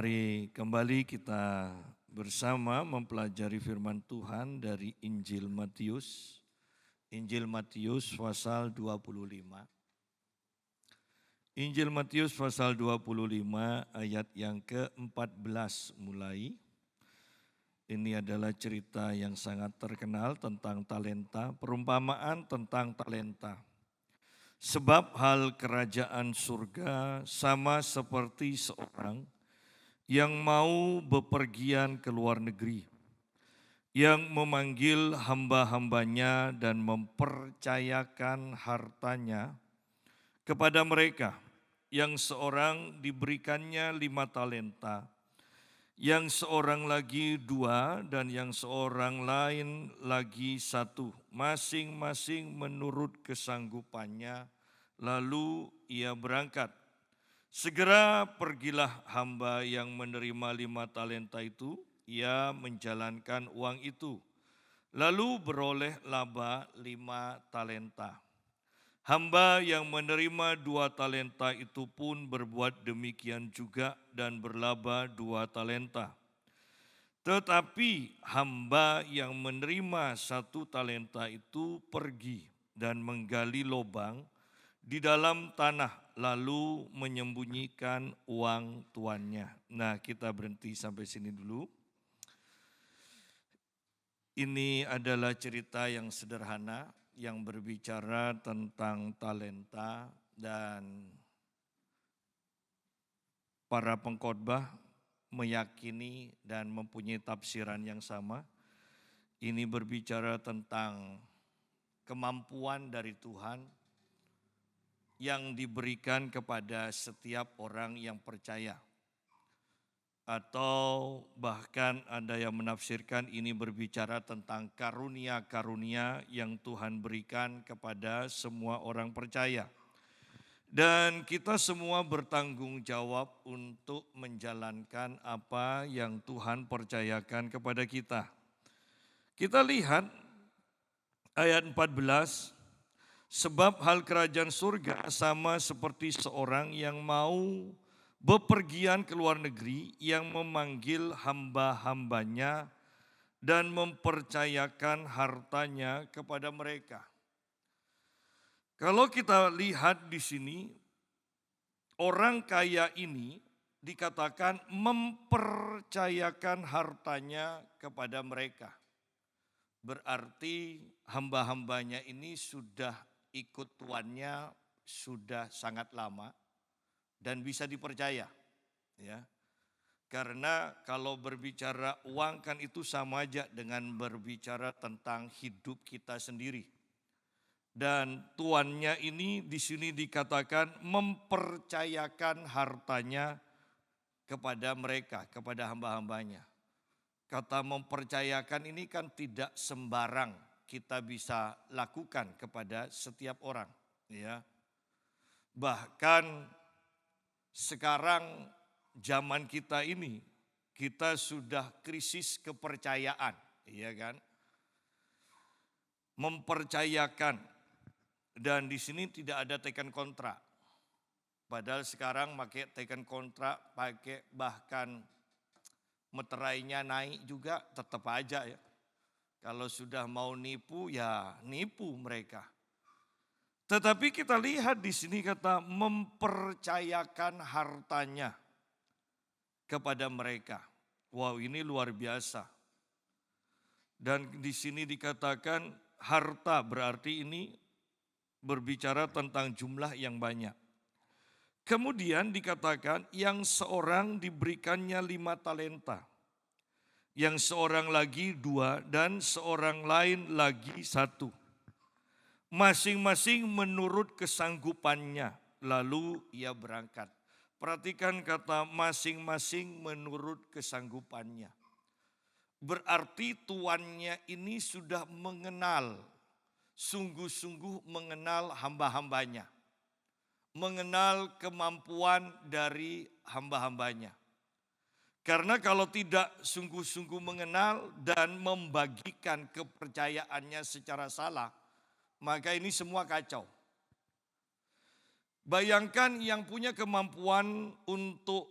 Mari kembali kita bersama mempelajari firman Tuhan dari Injil Matius. Injil Matius pasal 25. Injil Matius pasal 25 ayat yang ke-14 mulai. Ini adalah cerita yang sangat terkenal tentang talenta, perumpamaan tentang talenta. Sebab hal kerajaan surga sama seperti seorang yang mau bepergian ke luar negeri, yang memanggil hamba-hambanya dan mempercayakan hartanya kepada mereka, yang seorang diberikannya 5 talenta, yang seorang lagi 2, dan yang seorang lain lagi 1, masing-masing menurut kesanggupannya, lalu ia berangkat. Segera pergilah hamba yang menerima 5 talenta itu, ia menjalankan uang itu, lalu beroleh laba 5 talenta. Hamba yang menerima 2 talenta itu pun berbuat demikian juga dan berlaba 2 talenta. Tetapi hamba yang menerima 1 talenta itu pergi dan menggali lubang di dalam tanah, lalu menyembunyikan uang tuannya. Nah, kita berhenti sampai sini dulu. Ini adalah cerita yang sederhana yang berbicara tentang talenta, dan para pengkhotbah meyakini dan mempunyai tafsiran yang sama. Ini berbicara tentang kemampuan dari Tuhan yang diberikan kepada setiap orang yang percaya. Atau bahkan ada yang menafsirkan ini berbicara tentang karunia-karunia yang Tuhan berikan kepada semua orang percaya. Dan kita semua bertanggung jawab untuk menjalankan apa yang Tuhan percayakan kepada kita. Kita lihat ayat 14. Sebab hal kerajaan surga sama seperti seorang yang mau bepergian ke luar negeri, yang memanggil hamba-hambanya dan mempercayakan hartanya kepada mereka. Kalau kita lihat di sini, orang kaya ini dikatakan mempercayakan hartanya kepada mereka. Berarti hamba-hambanya ini sudah ikut tuannya sudah sangat lama dan bisa dipercaya, ya. Karena kalau berbicara uang kan itu sama aja dengan berbicara tentang hidup kita sendiri. Dan tuannya ini di sini dikatakan mempercayakan hartanya kepada mereka, kepada hamba-hambanya. Kata mempercayakan ini kan tidak sembarang kita bisa lakukan kepada setiap orang, ya. Bahkan sekarang zaman kita ini, kita sudah krisis kepercayaan, ya kan? Mempercayakan, dan di sini tidak ada tekan kontrak. Padahal sekarang pakai tekan kontrak, pakai bahkan meterainya naik juga tetap aja, ya. Kalau sudah mau nipu, ya nipu mereka. Tetapi kita lihat di sini kata mempercayakan hartanya kepada mereka. Wow, ini luar biasa. Dan di sini dikatakan harta, berarti ini berbicara tentang jumlah yang banyak. Kemudian dikatakan yang seorang diberikannya 5 talenta. Yang seorang lagi 2, dan seorang lain lagi 1. Masing-masing menurut kesanggupannya, lalu ia berangkat. Perhatikan kata masing-masing menurut kesanggupannya. Berarti tuannya ini sudah mengenal, sungguh-sungguh mengenal hamba-hambanya. Mengenal kemampuan dari hamba-hambanya. Karena kalau tidak sungguh-sungguh mengenal dan membagikan kepercayaannya secara salah, maka ini semua kacau. Bayangkan yang punya kemampuan untuk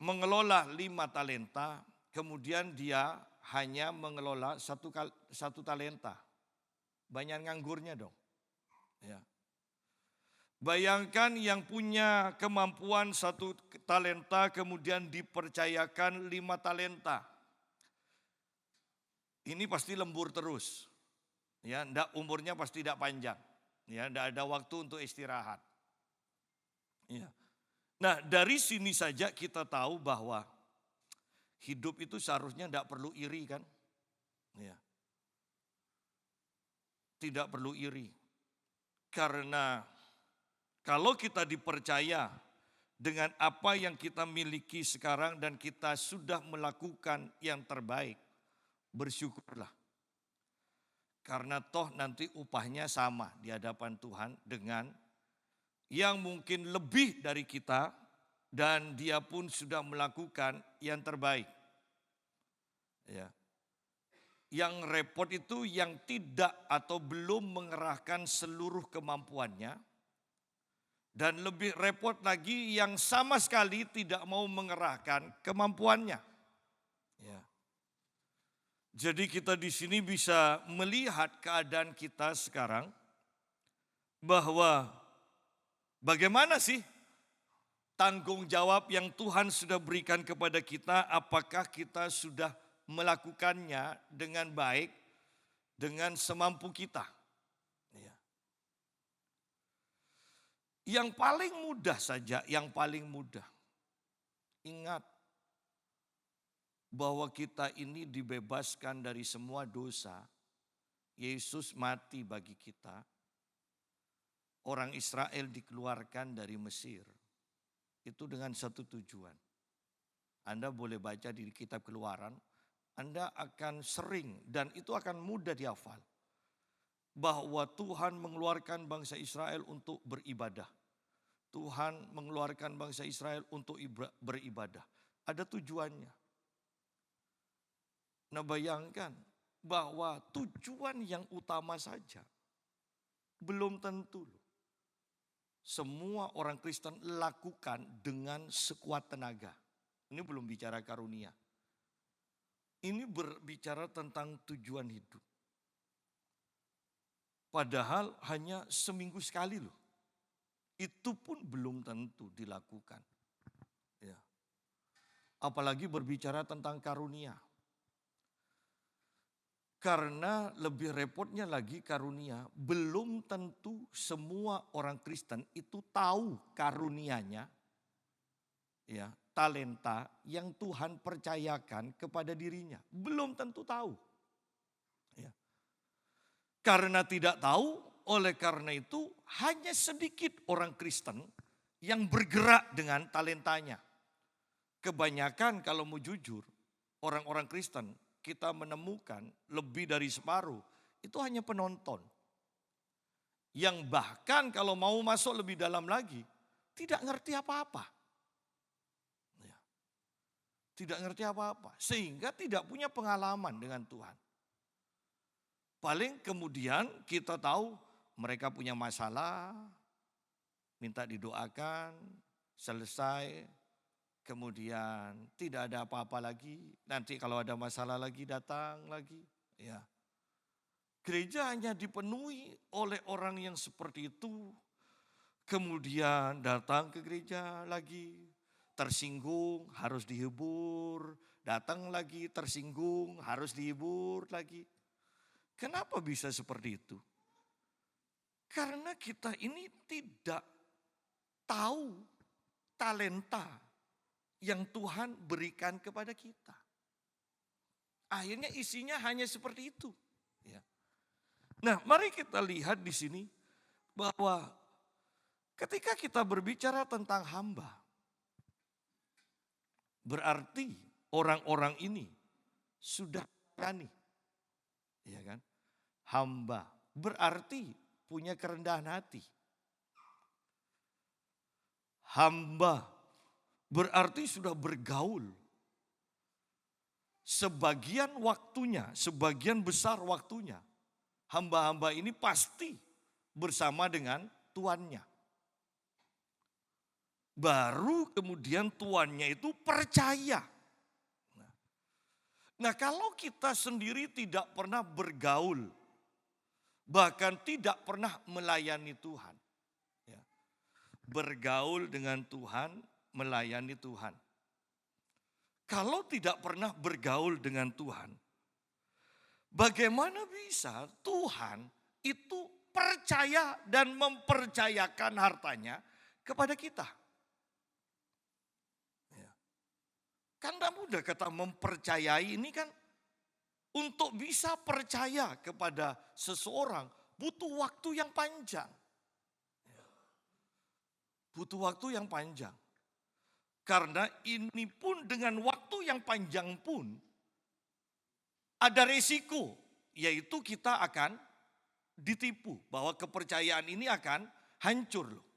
mengelola 5 talenta, kemudian dia hanya mengelola satu talenta. Banyak nganggurnya dong. Ya. Bayangkan yang punya kemampuan 1 talenta kemudian dipercayakan 5 talenta. Ini pasti lembur terus. Ya, umurnya pasti tidak panjang. Ya, tidak ada waktu untuk istirahat. Ya. Nah, dari sini saja kita tahu bahwa hidup itu seharusnya tidak perlu iri kan? Ya. Tidak perlu iri. Karena kalau kita dipercaya dengan apa yang kita miliki sekarang dan kita sudah melakukan yang terbaik, bersyukurlah. Karena toh nanti upahnya sama di hadapan Tuhan dengan yang mungkin lebih dari kita dan dia pun sudah melakukan yang terbaik. Ya. Yang repot itu yang tidak atau belum mengerahkan seluruh kemampuannya. Dan lebih repot lagi yang sama sekali tidak mau mengerahkan kemampuannya. Ya. Jadi kita di sini bisa melihat keadaan kita sekarang bahwa bagaimana sih tanggung jawab yang Tuhan sudah berikan kepada kita, apakah kita sudah melakukannya dengan baik, dengan semampu kita. Ya. Yang paling mudah saja, yang paling mudah. Ingat bahwa kita ini dibebaskan dari semua dosa. Yesus mati bagi kita. Orang Israel dikeluarkan dari Mesir. Itu dengan satu tujuan. Anda boleh baca di kitab Keluaran. Anda akan sering dan itu akan mudah dihafal. Bahwa Tuhan mengeluarkan bangsa Israel untuk beribadah. Tuhan mengeluarkan bangsa Israel untuk beribadah. Ada tujuannya. Nah, bayangkan bahwa tujuan yang utama saja belum tentu semua orang Kristen lakukan dengan sekuat tenaga. Ini belum bicara karunia. Ini berbicara tentang tujuan hidup. Padahal hanya seminggu sekali loh. Itu pun belum tentu dilakukan. Ya. Apalagi berbicara tentang karunia. Karena lebih repotnya lagi karunia, belum tentu semua orang Kristen itu tahu karunianya, ya, talenta yang Tuhan percayakan kepada dirinya. Belum tentu tahu. Ya. Karena tidak tahu, oleh karena itu hanya sedikit orang Kristen yang bergerak dengan talentanya. Kebanyakan kalau mau jujur, orang-orang Kristen kita menemukan lebih dari separuh itu hanya penonton. Yang bahkan kalau mau masuk lebih dalam lagi tidak ngerti apa-apa. Ya. Tidak ngerti apa-apa sehingga tidak punya pengalaman dengan Tuhan. Paling kemudian kita tahu mereka punya masalah, minta didoakan, selesai. Kemudian tidak ada apa-apa lagi. Nanti kalau ada masalah lagi datang lagi. Ya. Gereja hanya dipenuhi oleh orang yang seperti itu. Kemudian datang ke gereja lagi. Tersinggung harus dihibur. Datang lagi tersinggung harus dihibur lagi. Kenapa bisa seperti itu? Karena kita ini tidak tahu talenta yang Tuhan berikan kepada kita. Akhirnya isinya hanya seperti itu. Ya. Nah, mari kita lihat di sini bahwa ketika kita berbicara tentang hamba, berarti orang-orang ini sudah berani, ya kan? Hamba berarti punya kerendahan hati. Hamba berarti sudah bergaul. Sebagian waktunya, sebagian besar waktunya, hamba-hamba ini pasti bersama dengan tuannya. baru kemudian tuannya itu percaya. Nah, kalau kita sendiri tidak pernah bergaul, bahkan tidak pernah melayani Tuhan. Ya. Bergaul dengan Tuhan, melayani Tuhan. Kalau tidak pernah bergaul dengan Tuhan, bagaimana bisa Tuhan itu percaya dan mempercayakan hartanya kepada kita? Ya. Kan tidak mudah kata mempercayai ini kan. Untuk bisa percaya kepada seseorang butuh waktu yang panjang. Butuh waktu yang panjang. Karena ini pun dengan waktu yang panjang pun ada resiko, yaitu kita akan ditipu bahwa kepercayaan ini akan hancur loh.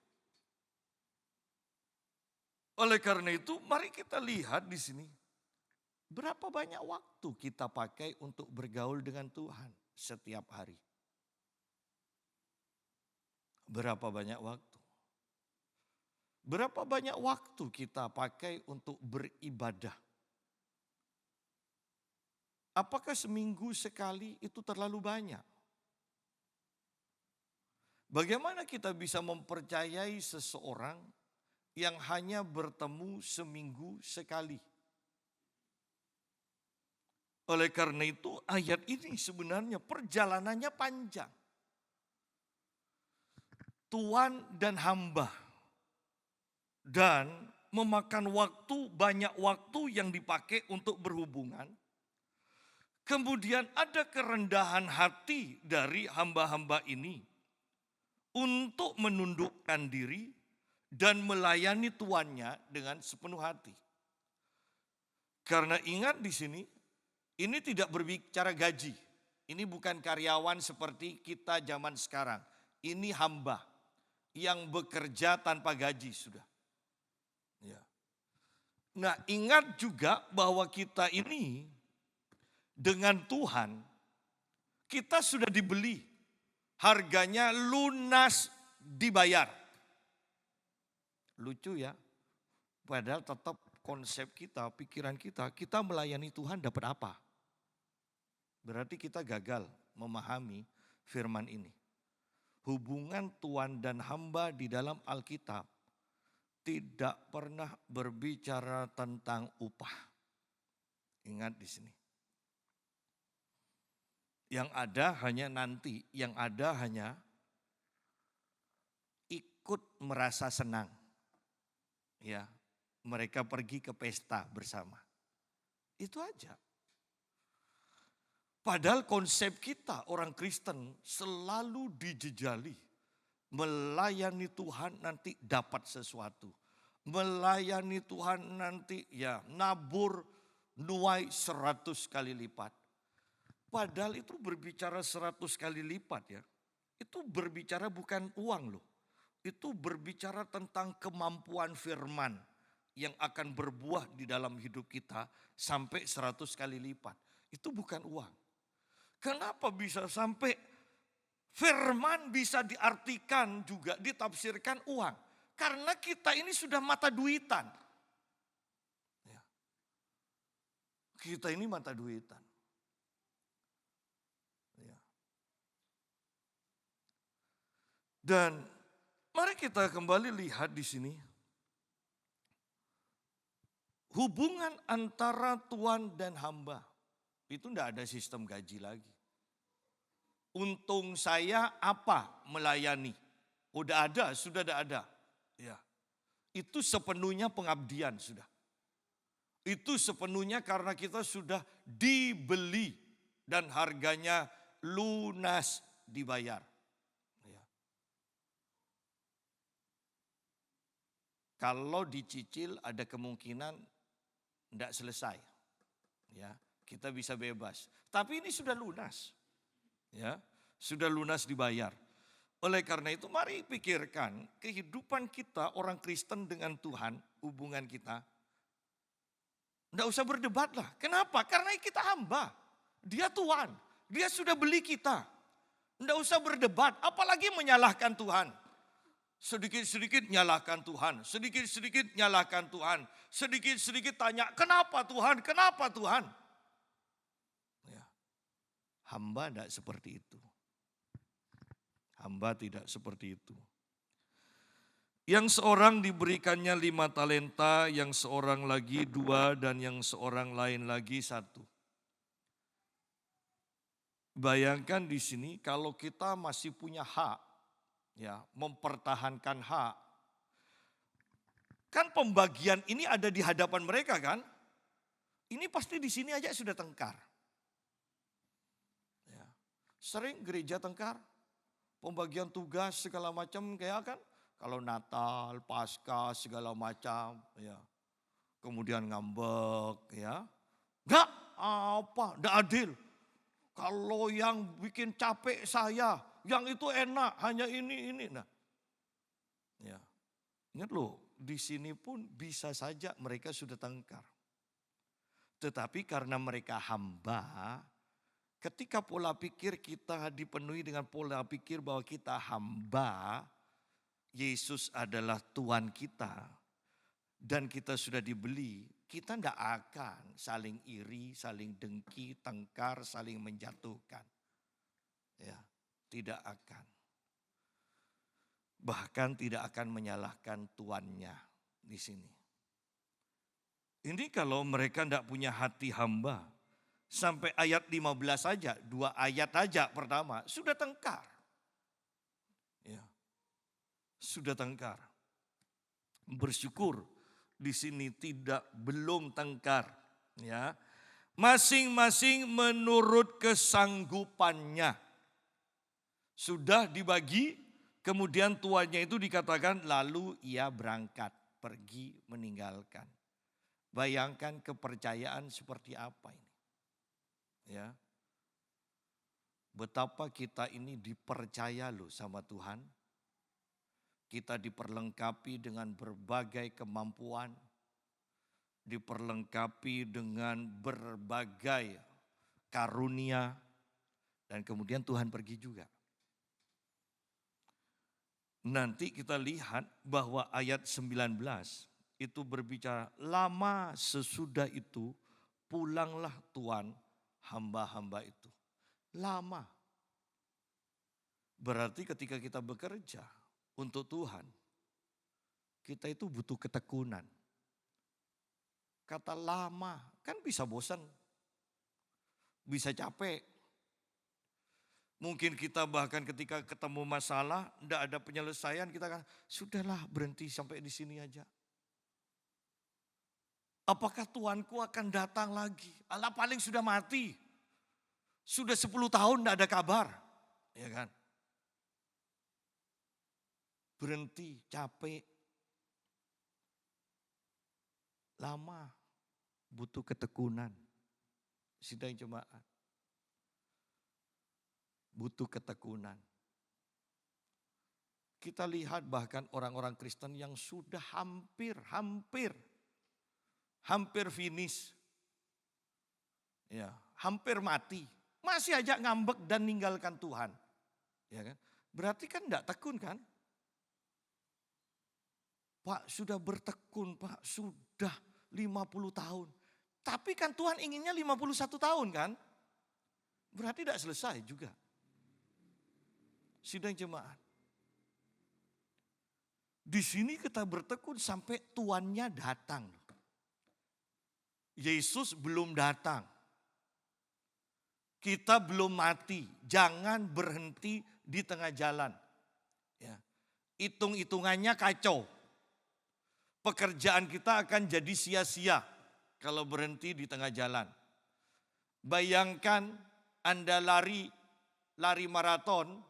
Oleh karena itu, mari kita lihat di sini. Berapa banyak waktu kita pakai untuk bergaul dengan Tuhan setiap hari? Berapa banyak waktu? Berapa banyak waktu kita pakai untuk beribadah? Apakah seminggu sekali itu terlalu banyak? Bagaimana kita bisa mempercayai seseorang yang hanya bertemu seminggu sekali? Oleh karena itu ayat ini sebenarnya perjalanannya panjang. Tuan dan hamba. Dan memakan waktu, banyak waktu yang dipakai untuk berhubungan. Kemudian ada kerendahan hati dari hamba-hamba ini untuk menundukkan diri dan melayani tuannya dengan sepenuh hati. Karena ingat di sini, ini tidak berbicara gaji. Ini bukan karyawan seperti kita zaman sekarang. Ini hamba yang bekerja tanpa gaji sudah. Ya. Nah, ingat juga bahwa kita ini dengan Tuhan, kita sudah dibeli. Harganya lunas dibayar. Lucu ya. Padahal tetap konsep kita, pikiran kita melayani Tuhan dapat apa? Berarti kita gagal memahami firman ini. Hubungan tuan dan hamba di dalam Alkitab tidak pernah berbicara tentang upah. Ingat di sini. Yang ada hanya nanti, yang ada hanya ikut merasa senang. Ya, mereka pergi ke pesta bersama. Itu aja. Padahal konsep kita orang Kristen selalu dijejali. Melayani Tuhan nanti dapat sesuatu. Melayani Tuhan nanti ya nabur nuai 100 kali lipat. Padahal itu berbicara 100 kali lipat ya. Itu berbicara bukan uang loh. Itu berbicara tentang kemampuan firman yang akan berbuah di dalam hidup kita sampai 100 kali lipat. Itu bukan uang. Kenapa bisa sampai firman bisa diartikan juga ditafsirkan uang? Karena kita ini sudah mata duitan. Ya. Kita ini mata duitan. Ya. Dan mari kita kembali lihat di sini. Hubungan antara tuan dan hamba. Itu tidak ada sistem gaji lagi. Untung saya apa melayani? Udah ada, sudah ada. Ya. Itu sepenuhnya pengabdian sudah. Itu sepenuhnya karena kita sudah dibeli dan harganya lunas dibayar. Ya. Kalau dicicil ada kemungkinan tidak selesai. Ya, kita bisa bebas. Tapi ini sudah lunas. Ya, sudah lunas dibayar. Oleh karena itu mari pikirkan kehidupan kita orang Kristen dengan Tuhan, hubungan kita. Tidak usah berdebat lah. Kenapa? Karena kita hamba. Dia Tuhan. Dia sudah beli kita. Tidak usah berdebat, apalagi menyalahkan Tuhan. Sedikit-sedikit nyalahkan Tuhan, sedikit-sedikit nyalahkan Tuhan, sedikit-sedikit tanya, kenapa Tuhan, kenapa Tuhan? Ya. Hamba tidak seperti itu. Hamba tidak seperti itu. Yang seorang diberikannya 5 talenta, yang seorang lagi 2, dan yang seorang lain lagi 1. Bayangkan di sini kalau kita masih punya hak, ya, mempertahankan hak. Kan pembagian ini ada di hadapan mereka kan? Ini pasti di sini aja sudah tengkar. Ya. Sering gereja tengkar, pembagian tugas segala macam kayak kan? Kalau Natal, Paskah segala macam, ya. Kemudian ngambek, ya. Enggak, enggak adil. Kalau yang bikin capek saya, yang itu enak, hanya ini. Nah, ya. Ingat loh, di sini pun bisa saja mereka sudah tengkar. Tetapi karena mereka hamba, ketika pola pikir kita dipenuhi dengan pola pikir bahwa kita hamba, Yesus adalah Tuhan kita, dan kita sudah dibeli, kita tidak akan saling iri, saling dengki, tengkar, saling menjatuhkan. Ya, tidak akan. Bahkan tidak akan menyalahkan tuannya di sini. Ini kalau mereka tidak punya hati hamba. Sampai ayat 15 saja, 2 ayat saja pertama, sudah tengkar. Ya, sudah tengkar. Bersyukur di sini belum tengkar. Ya, masing-masing menurut kesanggupannya. Sudah dibagi, kemudian tuannya itu dikatakan lalu ia berangkat, pergi meninggalkan. Bayangkan kepercayaan seperti apa ini. Ya. Betapa kita ini dipercaya loh sama Tuhan. Kita diperlengkapi dengan berbagai kemampuan. Diperlengkapi dengan berbagai karunia. Dan kemudian Tuhan pergi juga. Nanti kita lihat bahwa ayat 19 itu berbicara lama sesudah itu pulanglah Tuhan hamba-hamba itu. Lama. Berarti ketika kita bekerja untuk Tuhan, kita itu butuh ketekunan. Kata lama kan bisa bosan, bisa capek. Mungkin kita bahkan ketika ketemu masalah, tidak ada penyelesaian, kita kan sudahlah berhenti sampai di sini aja. Apakah Tuanku akan datang lagi? Allah paling sudah mati. Sudah 10 tahun tidak ada kabar. Ya kan? Berhenti, capek. Lama. Butuh ketekunan. Sidang jemaat. Butuh ketekunan. Kita lihat bahkan orang-orang Kristen yang sudah hampir finish. Ya, hampir mati. Masih aja ngambek dan ninggalkan Tuhan. Ya kan? Berarti kan enggak tekun kan? Pak sudah bertekun, Pak sudah 50 tahun. Tapi kan Tuhan inginnya 51 tahun kan? Berarti tidak selesai juga. Sidang jemaat. Di sini kita bertekun sampai tuannya datang. Yesus belum datang. Kita belum mati. Jangan berhenti di tengah jalan. Ya. Hitung-hitungannya kacau. Pekerjaan kita akan jadi sia-sia kalau berhenti di tengah jalan. Bayangkan Anda lari maraton,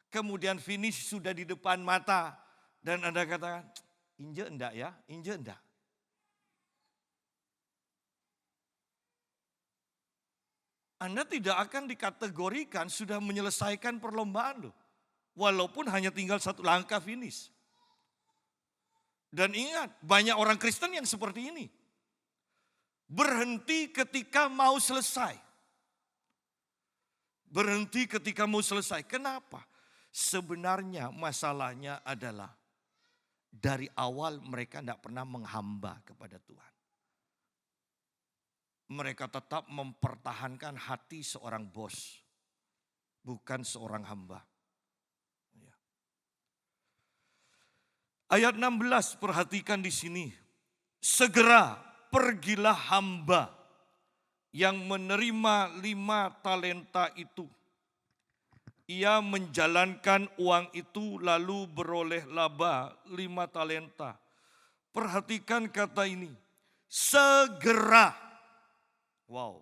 kemudian finish sudah di depan mata. Dan Anda katakan, injek enggak ya, injek enggak. Anda tidak akan dikategorikan sudah menyelesaikan perlombaan loh. Walaupun hanya tinggal 1 langkah finish. Dan ingat, banyak orang Kristen yang seperti ini. Berhenti ketika mau selesai. Berhenti ketika mau selesai. Kenapa? Sebenarnya masalahnya adalah dari awal mereka tidak pernah menghamba kepada Tuhan. Mereka tetap mempertahankan hati seorang bos, bukan seorang hamba. Ya. Ayat 16, perhatikan di sini. Segera pergilah hamba yang menerima 5 talenta itu. Ia menjalankan uang itu lalu beroleh laba 5 talenta. Perhatikan kata ini, segera. Wow,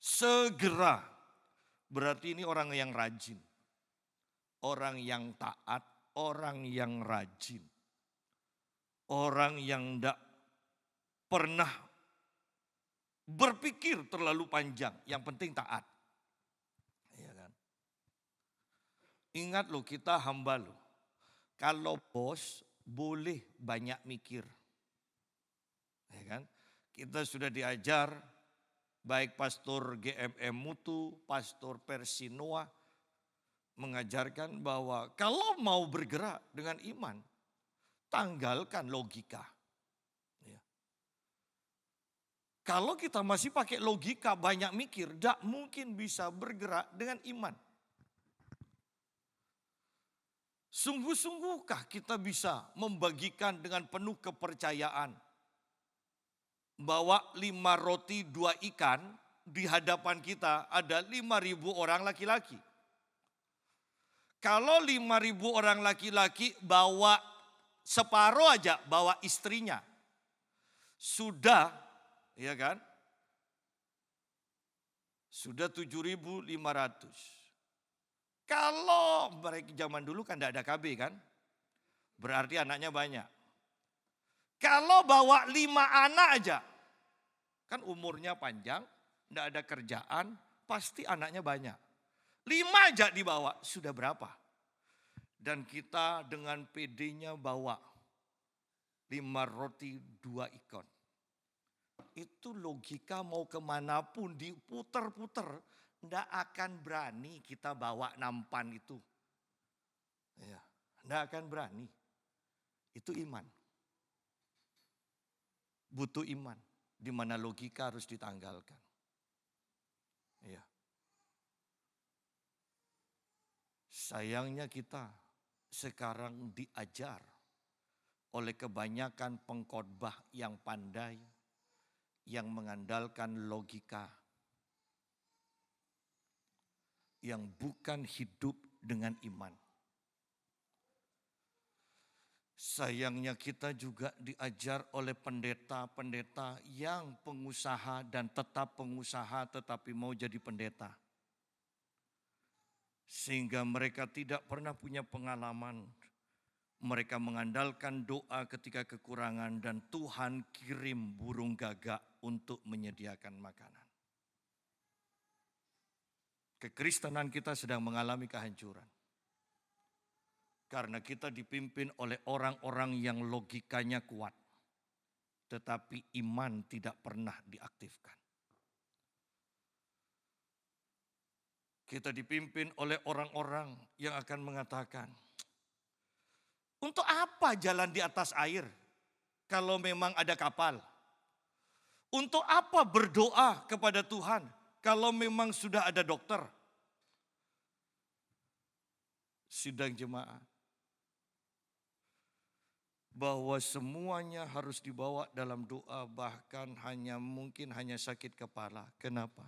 segera. Berarti ini orang yang rajin, orang yang taat, orang yang rajin. Orang yang tidak pernah berpikir terlalu panjang, yang penting taat. Ya kan? Ingat loh, kita hamba loh. Kalau bos boleh banyak mikir. Ya kan? Kita sudah diajar, baik Pastor GMM Mutu, Pastor Persinoa, mengajarkan bahwa kalau mau bergerak dengan iman, tanggalkan logika. Ya. Kalau kita masih pakai logika, banyak mikir, tidak mungkin bisa bergerak dengan iman. Sungguh-sungguhkah kita bisa membagikan dengan penuh kepercayaan bahwa 5 roti 2 ikan di hadapan kita ada 5.000 orang laki-laki. Kalau 5.000 orang laki-laki bawa separuh aja, bawa istrinya, sudah, ya kan? Sudah 7.500. Kalau mereka zaman dulu kan tidak ada KB kan? Berarti anaknya banyak. Kalau bawa 5 anak aja, kan umurnya panjang, tidak ada kerjaan, pasti anaknya banyak. 5 aja dibawa, sudah berapa? Dan kita dengan PD-nya bawa 5 roti 2 ikan. Itu logika mau kemanapun diputer-puter, tidak akan berani kita bawa nampan itu. Ya, tidak akan berani. Itu iman. Butuh iman, di mana logika harus ditanggalkan. Ya. Sayangnya kita sekarang diajar oleh kebanyakan pengkhotbah yang pandai, yang mengandalkan logika, yang bukan hidup dengan iman. Sayangnya kita juga diajar oleh pendeta-pendeta yang pengusaha dan tetap pengusaha tetapi mau jadi pendeta. Sehingga mereka tidak pernah punya pengalaman. Mereka mengandalkan doa ketika kekurangan dan Tuhan kirim burung gagak untuk menyediakan makanan. Kekristenan kita sedang mengalami kehancuran. Karena kita dipimpin oleh orang-orang yang logikanya kuat. Tetapi iman tidak pernah diaktifkan. Kita dipimpin oleh orang-orang yang akan mengatakan, untuk apa jalan di atas air kalau memang ada kapal? Untuk apa berdoa kepada Tuhan kalau memang sudah ada dokter? Sidang jemaat. Bahwa semuanya harus dibawa dalam doa, bahkan mungkin hanya sakit kepala. Kenapa?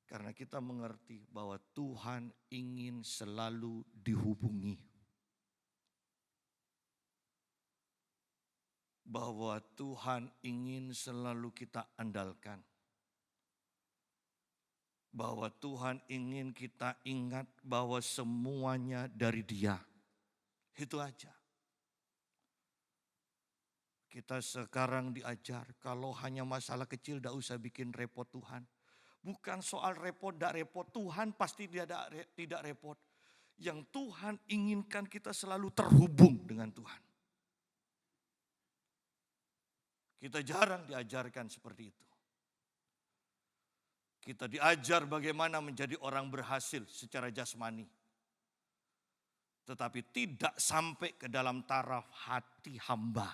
Karena kita mengerti bahwa Tuhan ingin selalu dihubungi. Bahwa Tuhan ingin selalu kita andalkan. Bahwa Tuhan ingin kita ingat bahwa semuanya dari Dia. Itu aja. Kita sekarang diajar kalau hanya masalah kecil tidak usah bikin repot Tuhan. Bukan soal repot, tidak repot. Tuhan pasti tidak repot. Yang Tuhan inginkan kita selalu terhubung dengan Tuhan. Kita jarang diajarkan seperti itu. Kita diajar bagaimana menjadi orang berhasil secara jasmani. tetapi tidak sampai ke dalam taraf hati hamba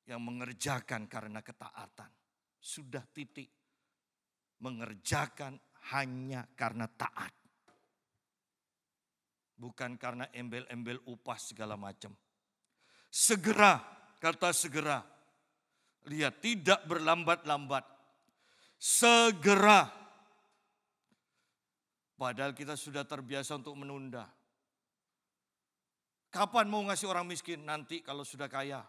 yang mengerjakan karena ketaatan. Sudah titik. Mengerjakan hanya karena taat. Bukan karena embel-embel upah segala macam. Segera, kata segera. Lihat, tidak berlambat-lambat. Segera. Padahal kita sudah terbiasa untuk menunda. Kapan mau ngasih orang miskin? Nanti kalau sudah kaya.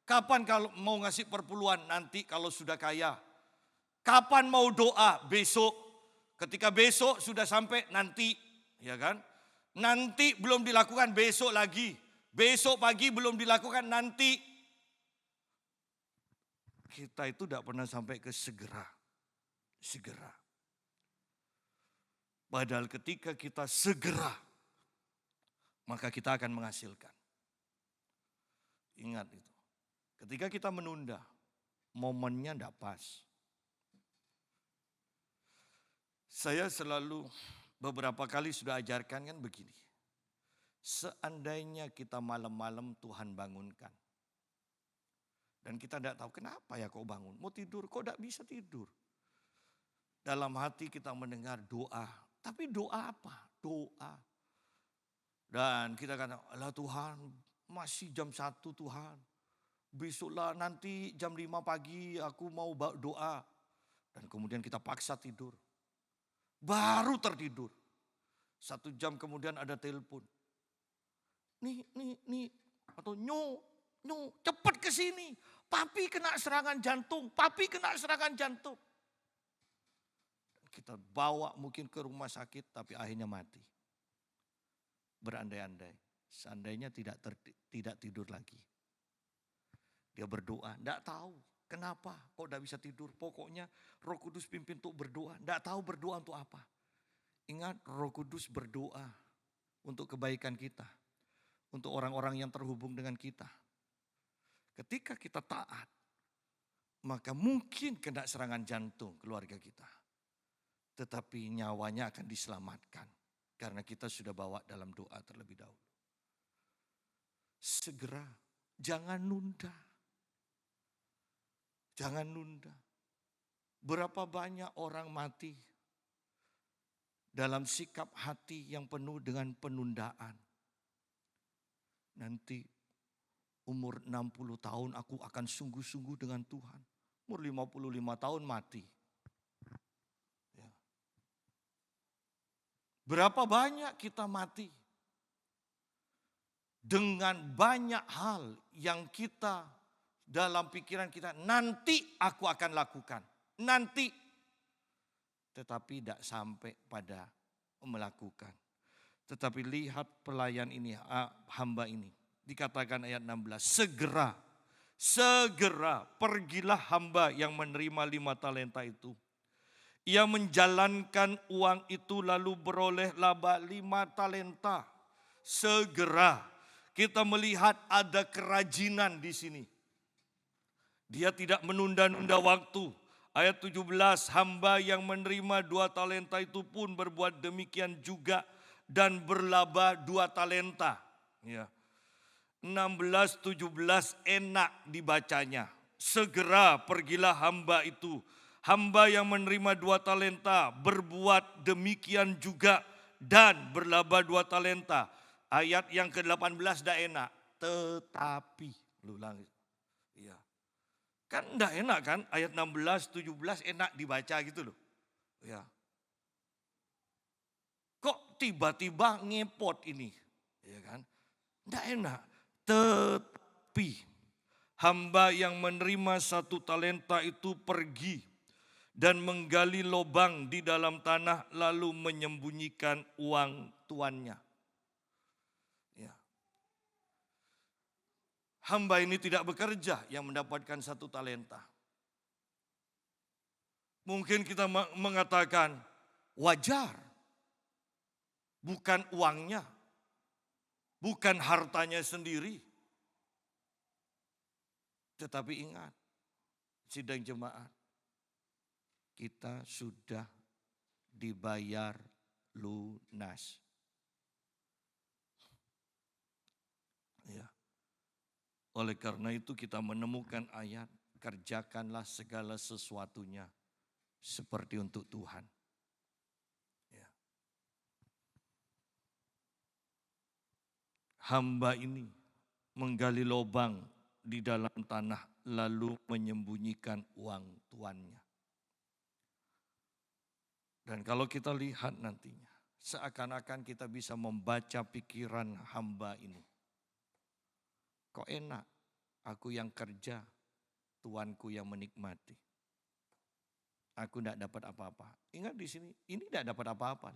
Kapan kalau mau ngasih perpuluhan? Nanti kalau sudah kaya. Kapan mau doa? Besok. Ketika besok sudah sampai, nanti. Ya kan? Nanti belum dilakukan, besok lagi. Besok pagi belum dilakukan, nanti. Kita itu tidak pernah sampai ke segera. Segera. Padahal ketika kita segera, maka kita akan menghasilkan. Ingat itu. Ketika kita menunda, momennya tidak pas. Saya selalu beberapa kali sudah ajarkan kan begini. Seandainya kita malam-malam Tuhan bangunkan. Dan kita tidak tahu kenapa ya kok bangun. Mau tidur kok tidak bisa tidur. Dalam hati kita mendengar doa. Tapi doa apa? Doa. Dan kita kata, Allah Tuhan masih jam 1 Tuhan. Besoklah nanti jam 5 pagi aku mau doa. Dan kemudian kita paksa tidur. Baru tertidur. 1 jam kemudian ada telepon. Nih. Atau nyo, cepat ke sini. Papi kena serangan jantung. Kita bawa mungkin ke rumah sakit tapi akhirnya mati. Berandai-andai. Seandainya tidak tidur lagi. Dia berdoa, tidak tahu. Kenapa? Kok tidak bisa tidur? Pokoknya Roh Kudus pimpin untuk berdoa. Tidak tahu berdoa untuk apa. Ingat, Roh Kudus berdoa untuk kebaikan kita. Untuk orang-orang yang terhubung dengan kita. Ketika kita taat, maka mungkin kena serangan jantung keluarga kita. Tetapi nyawanya akan diselamatkan. Karena kita sudah bawa dalam doa terlebih dahulu. Segera, jangan nunda. Jangan nunda. Berapa banyak orang mati dalam sikap hati yang penuh dengan penundaan. Nanti umur 60 tahun aku akan sungguh-sungguh dengan Tuhan. Umur 55 tahun mati. Ya. Berapa banyak kita mati dengan banyak hal yang kita dalam pikiran kita, nanti aku akan lakukan. Nanti. Tetapi tidak sampai pada melakukan. Tetapi lihat pelayan ini, hamba ini. Dikatakan ayat 16, segera pergilah hamba yang menerima 5 talenta itu. Ia menjalankan uang itu lalu beroleh laba 5 talenta. Segera kita melihat ada kerajinan di sini. Dia tidak menunda-nunda waktu. Ayat 17, hamba yang menerima 2 talenta itu pun berbuat demikian juga dan berlaba 2 talenta. Ya. 16, 17 enak dibacanya. Segera pergilah hamba itu. Hamba yang menerima 2 talenta berbuat demikian juga dan berlaba 2 talenta. Ayat yang ke-18 dah enak. Tetapi, ulang. Iya. Kan enggak enak kan, ayat 16, 17 enak dibaca gitu loh. Ya. Kok tiba-tiba ngepot ini? Ya kan? Enggak enak. Tetapi hamba yang menerima 1 talenta itu pergi dan menggali lubang di dalam tanah lalu menyembunyikan uang tuannya. Ya. Hamba ini tidak bekerja yang mendapatkan 1 talenta. Mungkin kita mengatakan wajar. Bukan uangnya. Bukan hartanya sendiri. Tetapi ingat, sidang jemaat, kita sudah dibayar lunas. Oleh karena itu kita menemukan ayat, kerjakanlah segala sesuatunya seperti untuk Tuhan. Ya. Hamba ini menggali lubang di dalam tanah lalu menyembunyikan uang tuannya. Dan kalau kita lihat nantinya, seakan-akan kita bisa membaca pikiran hamba ini. Kok enak, aku yang kerja, tuanku yang menikmati. Aku tidak dapat apa-apa. Ingat di sini, ini tidak dapat apa-apa.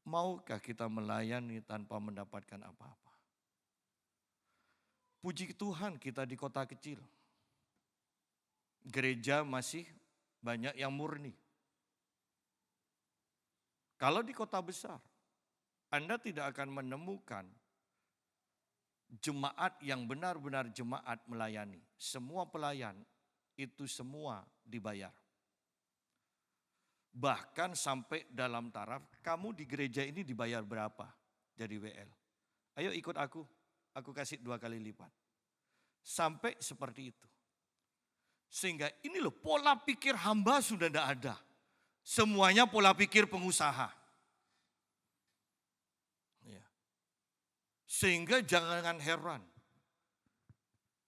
Maukah kita melayani tanpa mendapatkan apa-apa? Puji Tuhan kita di kota kecil. Gereja masih banyak yang murni. Kalau di kota besar, Anda tidak akan menemukan jemaat yang benar-benar jemaat melayani. Semua pelayan itu semua dibayar. Bahkan sampai dalam taraf, kamu di gereja ini dibayar berapa jadi WL? Ayo ikut aku kasih 2 kali lipat. Sampai seperti itu. Sehingga ini loh pola pikir hamba sudah tidak ada. Semuanya pola pikir pengusaha. Ya. Sehingga jangan heran.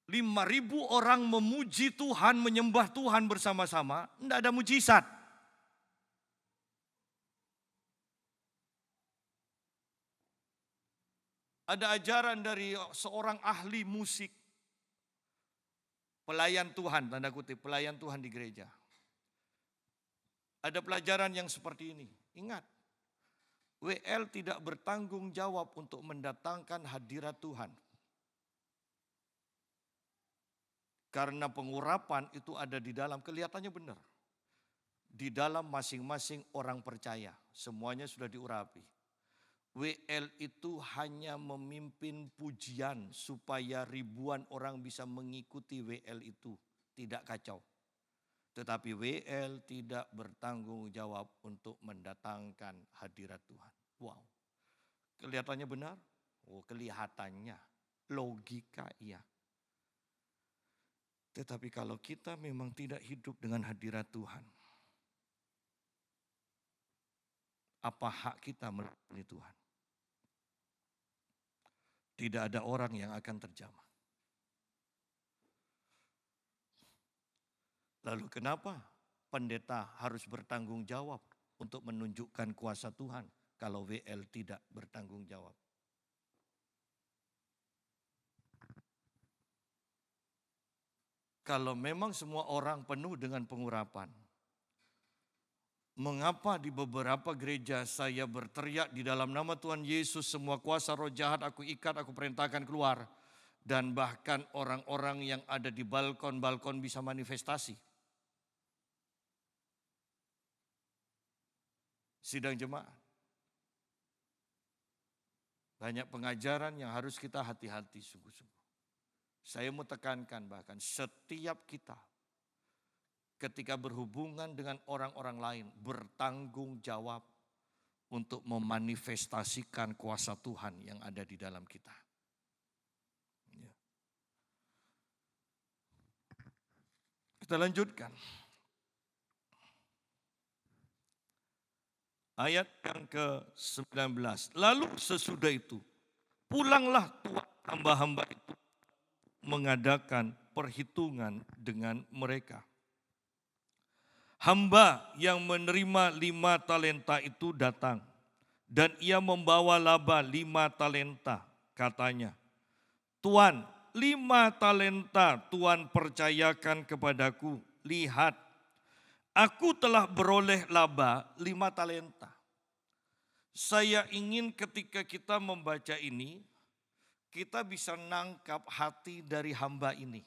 5.000 orang memuji Tuhan, menyembah Tuhan bersama-sama, tidak ada mujizat. Ada ajaran dari seorang ahli musik. Pelayan Tuhan, tanda kutip, pelayan Tuhan di gereja. Ada pelajaran yang seperti ini. Ingat, WL tidak bertanggung jawab untuk mendatangkan hadirat Tuhan. Karena pengurapan itu ada di dalam, kelihatannya benar. Di dalam masing-masing orang percaya, semuanya sudah diurapi. WL itu hanya memimpin pujian supaya ribuan orang bisa mengikuti WL itu, tidak kacau. Tetapi WL tidak bertanggung jawab untuk mendatangkan hadirat Tuhan. Wow, kelihatannya benar? Oh, kelihatannya, logika iya. Tetapi kalau kita memang tidak hidup dengan hadirat Tuhan, apa hak kita melayani Tuhan? Tidak ada orang yang akan terjamah. Lalu kenapa pendeta harus bertanggung jawab untuk menunjukkan kuasa Tuhan kalau WL tidak bertanggung jawab? Kalau memang semua orang penuh dengan pengurapan, mengapa di beberapa gereja saya berteriak di dalam nama Tuhan Yesus, semua kuasa roh jahat aku ikat, aku perintahkan keluar. Dan bahkan orang-orang yang ada di balkon-balkon bisa manifestasi. Sidang jemaat. Banyak pengajaran yang harus kita hati-hati sungguh-sungguh. Saya mau tekankan bahkan setiap kita ketika berhubungan dengan orang-orang lain bertanggung jawab untuk memanifestasikan kuasa Tuhan yang ada di dalam kita. Ya. Kita lanjutkan. Ayat yang ke-19. Lalu sesudah itu, pulanglah tuan hamba-hamba itu mengadakan perhitungan dengan mereka. Hamba yang menerima 5 talenta itu datang dan ia membawa laba 5 talenta. Katanya, Tuan, 5 talenta Tuan percayakan kepadaku. Lihat, aku telah beroleh laba 5 talenta. Saya ingin ketika kita membaca ini, kita bisa nangkap hati dari hamba ini.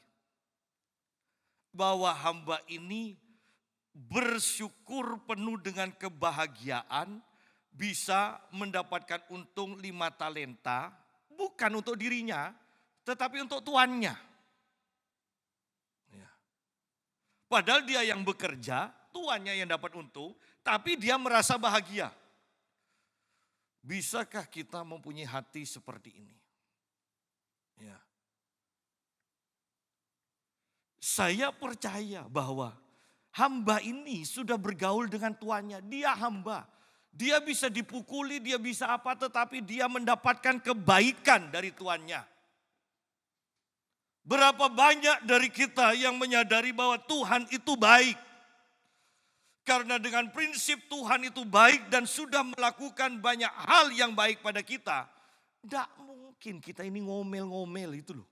Bahwa hamba ini bersyukur penuh dengan kebahagiaan bisa mendapatkan untung 5 talenta, bukan untuk dirinya, tetapi untuk tuannya. Ya. Padahal dia yang bekerja, tuannya yang dapat untung, tapi dia merasa bahagia. Bisakah kita mempunyai hati seperti ini? Ya. Saya percaya bahwa hamba ini sudah bergaul dengan tuannya. Dia hamba. Dia bisa dipukuli, dia bisa apa, tetapi dia mendapatkan kebaikan dari tuannya. Berapa banyak dari kita yang menyadari bahwa Tuhan itu baik. Karena dengan prinsip Tuhan itu baik dan sudah melakukan banyak hal yang baik pada kita. Tidak mungkin kita ini ngomel-ngomel itu loh.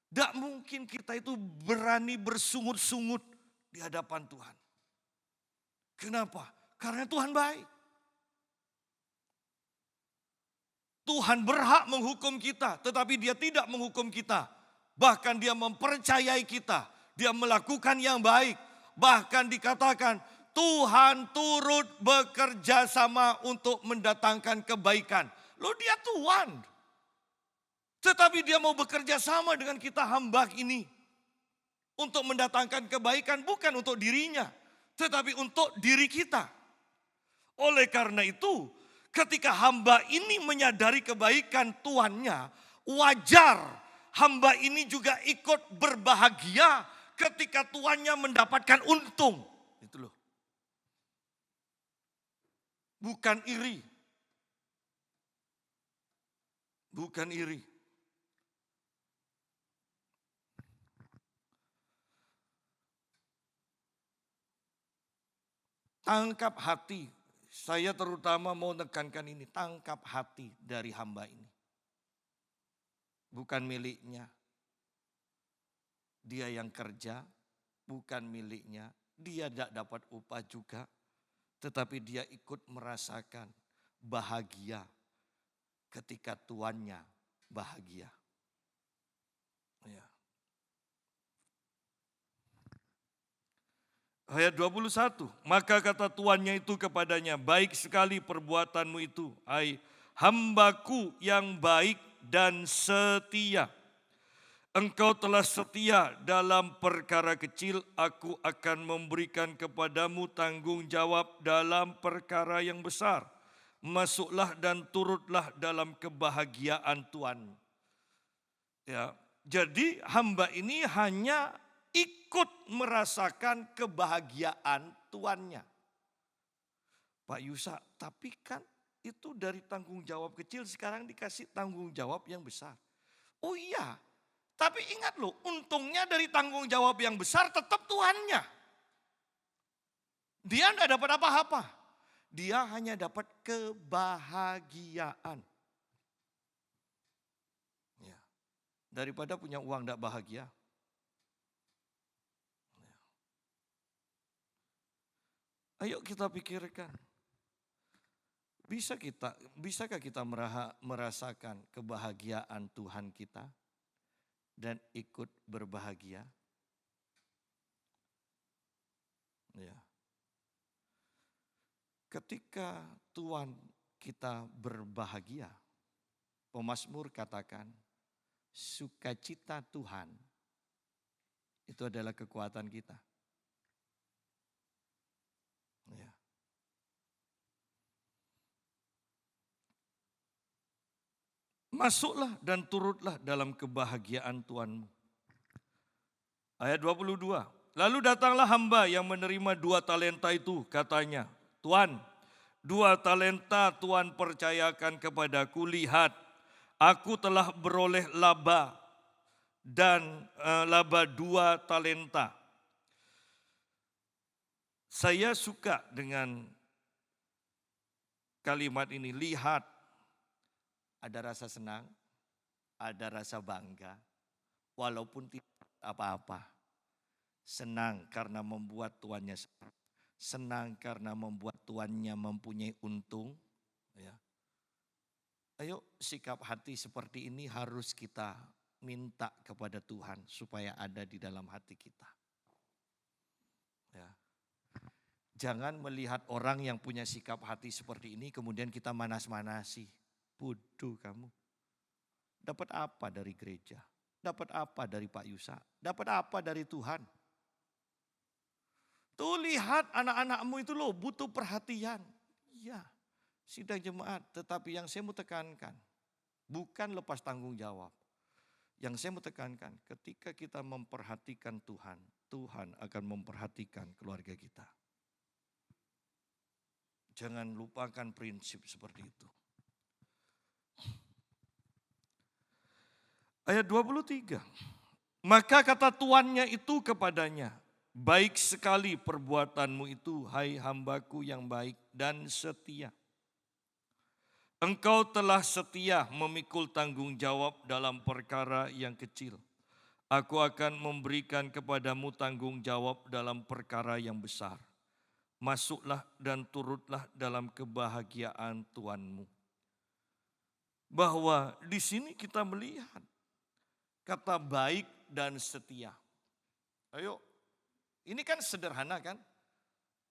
Tidak mungkin kita itu berani bersungut-sungut di hadapan Tuhan. Kenapa? Karena Tuhan baik. Tuhan berhak menghukum kita, tetapi Dia tidak menghukum kita. Bahkan Dia mempercayai kita. Dia melakukan yang baik. Bahkan dikatakan Tuhan turut bekerja sama untuk mendatangkan kebaikan. Loh, Dia Tuhan. Tetapi Dia mau bekerja sama dengan kita hamba ini. Untuk mendatangkan kebaikan bukan untuk dirinya. Tetapi untuk diri kita. Oleh karena itu ketika hamba ini menyadari kebaikan tuannya. Wajar hamba ini juga ikut berbahagia ketika tuannya mendapatkan untung. Itu loh. Bukan iri. Bukan iri. Tangkap hati. Saya terutama mau menekankan ini. Tangkap hati dari hamba ini. Bukan miliknya. Dia yang kerja, bukan miliknya. Dia tidak dapat upah juga. Tetapi dia ikut merasakan bahagia ketika tuannya bahagia. Ya. Ayat 21, maka kata tuannya itu kepadanya, baik sekali perbuatanmu itu, hai hambaku yang baik dan setia. Engkau telah setia dalam perkara kecil, aku akan memberikan kepadamu tanggung jawab dalam perkara yang besar. Masuklah dan turutlah dalam kebahagiaan Tuhan. Ya, jadi hamba ini hanya ikut merasakan kebahagiaan tuannya. Pak Yusa, tapi kan itu dari tanggung jawab kecil sekarang dikasih tanggung jawab yang besar. Oh iya, tapi ingat loh, untungnya dari tanggung jawab yang besar tetap tuannya. Dia tidak dapat apa-apa. Dia hanya dapat kebahagiaan. Ya. Daripada punya uang tidak bahagia. Ya. Ayo kita pikirkan. Bisakah kita merasakan kebahagiaan Tuhan kita? Dan ikut berbahagia. Ya. Ketika Tuhan kita berbahagia, pemazmur katakan, sukacita Tuhan itu adalah kekuatan kita. Ya. Masuklah dan turutlah dalam kebahagiaan Tuhanmu. Ayat 22. Lalu datanglah hamba yang menerima 2 talenta itu, katanya, Tuan, 2 talenta Tuan percayakan kepadaku, lihat, aku telah beroleh laba dan laba 2 talenta. Saya suka dengan kalimat ini, lihat, ada rasa senang, ada rasa bangga, walaupun tidak apa-apa. Senang karena membuat tuannya senang. Senang karena membuat tuannya mempunyai untung. Ya. Ayo sikap hati seperti ini harus kita minta kepada Tuhan supaya ada di dalam hati kita. Ya. Jangan melihat orang yang punya sikap hati seperti ini kemudian kita manas-manasi. Bodoh kamu. Dapat apa dari gereja? Dapat apa dari Pak Yusa? Dapat apa dari Tuhan? Tuh lihat anak-anakmu itu loh butuh perhatian. Iya, sidang jemaat. Tetapi yang saya mau tekankan, bukan lepas tanggung jawab. Yang saya mau tekankan, ketika kita memperhatikan Tuhan, Tuhan akan memperhatikan keluarga kita. Jangan lupakan prinsip seperti itu. Ayat 23. Maka kata tuannya itu kepadanya, baik sekali perbuatanmu itu, hai hambaku yang baik dan setia. Engkau telah setia memikul tanggung jawab dalam perkara yang kecil. Aku akan memberikan kepadamu tanggung jawab dalam perkara yang besar. Masuklah dan turutlah dalam kebahagiaan Tuanmu. Bahwa di sini kita melihat kata baik dan setia. Ayo, ini kan sederhana kan?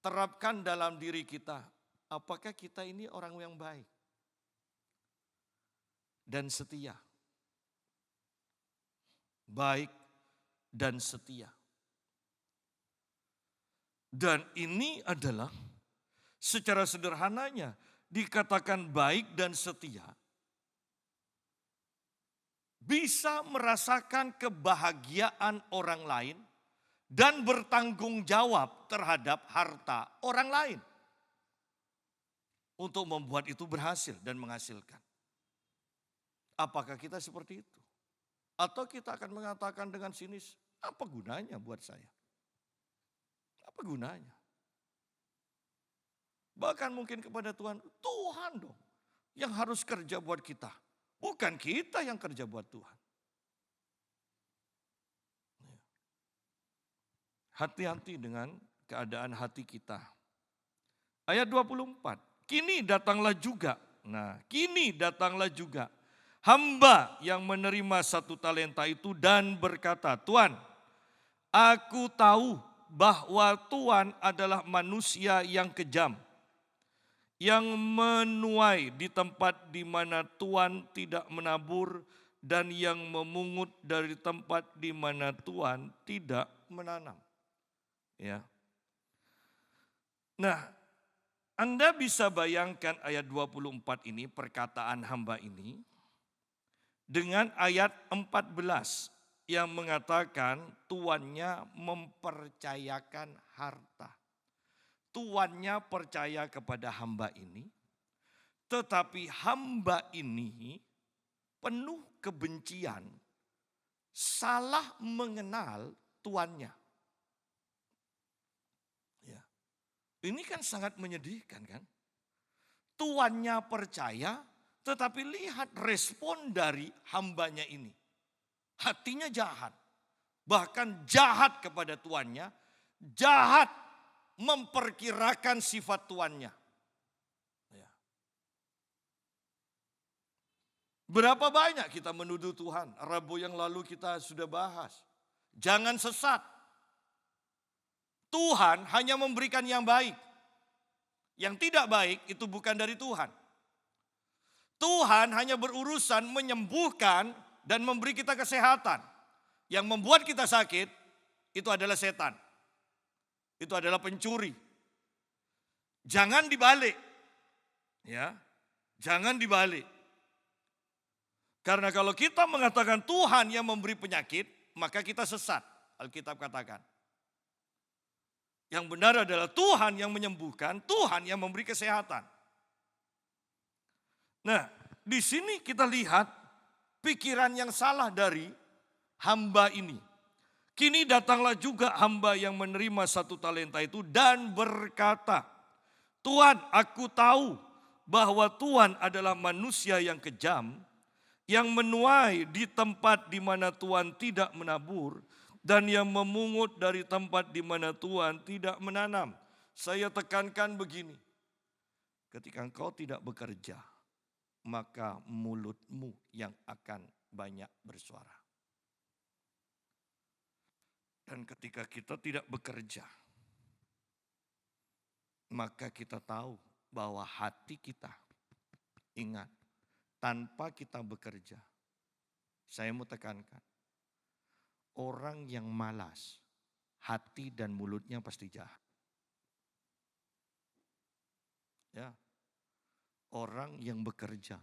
Terapkan dalam diri kita. Apakah kita ini orang yang baik dan setia? Baik dan setia. Dan ini adalah secara sederhananya dikatakan baik dan setia. Bisa merasakan kebahagiaan orang lain dan bertanggung jawab terhadap harta orang lain. Untuk membuat itu berhasil dan menghasilkan. Apakah kita seperti itu? Atau kita akan mengatakan dengan sinis, apa gunanya buat saya? Apa gunanya? Bahkan mungkin kepada Tuhan, Tuhan dong yang harus kerja buat kita. Bukan kita yang kerja buat Tuhan. Hati-hati dengan keadaan hati kita. Ayat 24, kini datanglah juga. Nah, kini datanglah juga hamba yang menerima 1 talenta itu dan berkata, Tuan, aku tahu bahwa Tuhan adalah manusia yang kejam, yang menuai di tempat di mana Tuhan tidak menabur dan yang memungut dari tempat di mana Tuhan tidak menanam. Ya. Nah, Anda bisa bayangkan ayat 24 ini, perkataan hamba ini, dengan ayat 14 yang mengatakan tuannya mempercayakan harta. Tuannya percaya kepada hamba ini, tetapi hamba ini penuh kebencian, salah mengenal tuannya. Ya. Ini kan sangat menyedihkan kan? Tuannya percaya, tetapi lihat respon dari hambanya ini. Hatinya jahat, bahkan jahat kepada tuannya, jahat memperkirakan sifat tuannya. Ya. Berapa banyak kita menuduh Tuhan? Rabu yang lalu kita sudah bahas. Jangan sesat. Tuhan hanya memberikan yang baik. Yang tidak baik itu bukan dari Tuhan. Tuhan hanya berurusan menyembuhkan dan memberi kita kesehatan. Yang membuat kita sakit itu adalah setan. Itu adalah pencuri. Jangan dibalik. Ya. Jangan dibalik. Karena kalau kita mengatakan Tuhan yang memberi penyakit, maka kita sesat. Alkitab katakan. Yang benar adalah Tuhan yang menyembuhkan, Tuhan yang memberi kesehatan. Nah, di sini kita lihat pikiran yang salah dari hamba ini. Kini datanglah juga hamba yang menerima 1 talenta itu dan berkata, Tuhan, aku tahu bahwa Tuhan adalah manusia yang kejam, yang menuai di tempat di mana Tuhan tidak menabur, dan yang memungut dari tempat di mana Tuhan tidak menanam. Saya tekankan begini, ketika engkau tidak bekerja, maka mulutmu yang akan banyak bersuara. Dan ketika kita tidak bekerja, maka kita tahu bahwa hati kita, ingat, tanpa kita bekerja, saya mau tekankan, orang yang malas, hati dan mulutnya pasti jahat. Ya, orang yang bekerja,